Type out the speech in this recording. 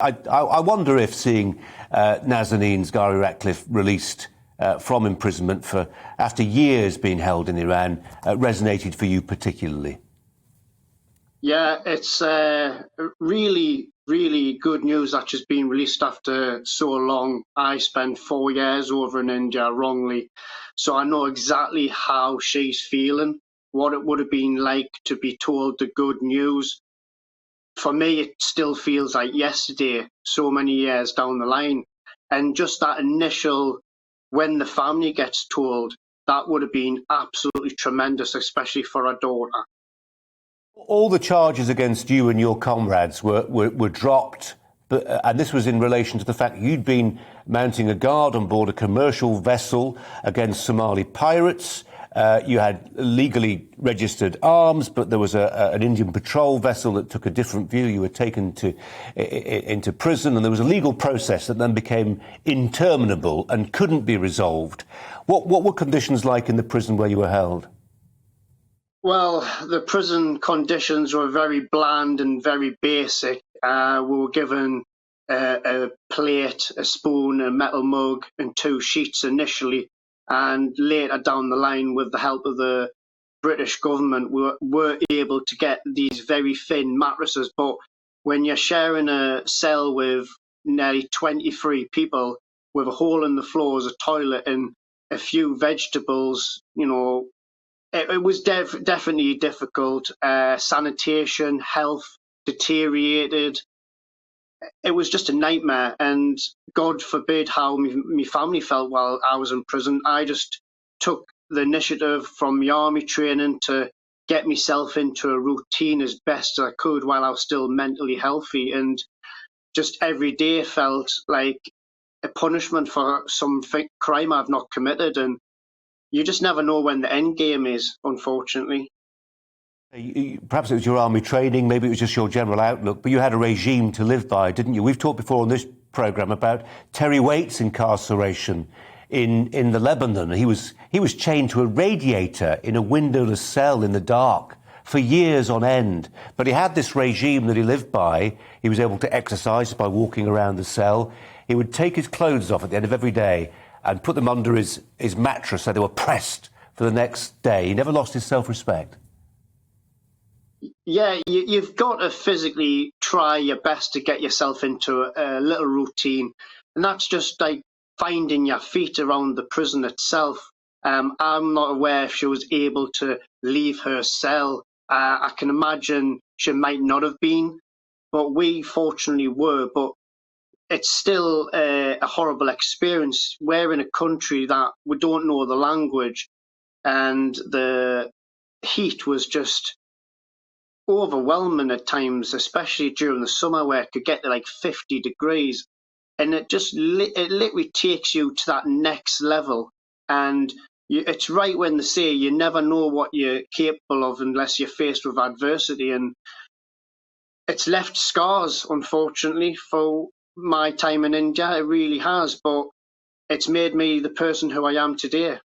I wonder if seeing Nazanin Zaghari-Ratcliffe released from imprisonment after years being held in Iran resonated for you particularly. Yeah, it's really, really good news that she's been released after so long. I spent 4 years over in India wrongly, so I know exactly how she's feeling, what it would have been like to be told the good news. For me, it still feels like yesterday, so many years down the line. And just that initial, when the family gets told, that would have been absolutely tremendous, especially for our daughter. All the charges against you and your comrades were dropped, and this was in relation to the fact you'd been mounting a guard on board a commercial vessel against Somali pirates. You had legally registered arms, but there was an Indian patrol vessel that took a different view. You were taken into prison, and there was a legal process that then became interminable and couldn't be resolved. What were conditions like in the prison where you were held? Well, the prison conditions were very bland and very basic. We were given a plate, a spoon, a metal mug, and 2 sheets initially. And later down the line, with the help of the British government, we were able to get these very thin mattresses. But when you're sharing a cell with nearly 23 people with a hole in the floor as a toilet and a few vegetables, it was definitely difficult. Sanitation, health deteriorated. It was just a nightmare, and God forbid how my family felt while I was in prison. I just took the initiative from my army training to get myself into a routine as best as I could while I was still mentally healthy, and just every day felt like a punishment for some crime I've not committed, and you just never know when the end game is, unfortunately. Perhaps it was your army training, maybe it was just your general outlook, but you had a regime to live by, didn't you? We've talked before on this programme about Terry Waite's incarceration in the Lebanon. He was chained to a radiator in a windowless cell in the dark for years on end. But he had this regime that he lived by. He was able to exercise by walking around the cell. He would take his clothes off at the end of every day and put them under his mattress so they were pressed for the next day. He never lost his self-respect. Yeah, you've got to physically try your best to get yourself into a little routine. And that's just like finding your feet around the prison itself. I'm not aware if she was able to leave her cell. I can imagine she might not have been, but we fortunately were. But it's still a horrible experience. We're in a country that we don't know the language, and the heat was just overwhelming at times, especially during the summer where it could get to like 50 degrees. And it just it literally takes you to that next level. And it's right when they say you never know what you're capable of unless you're faced with adversity. And it's left scars, unfortunately, for my time in India. It really has. But it's made me the person who I am today.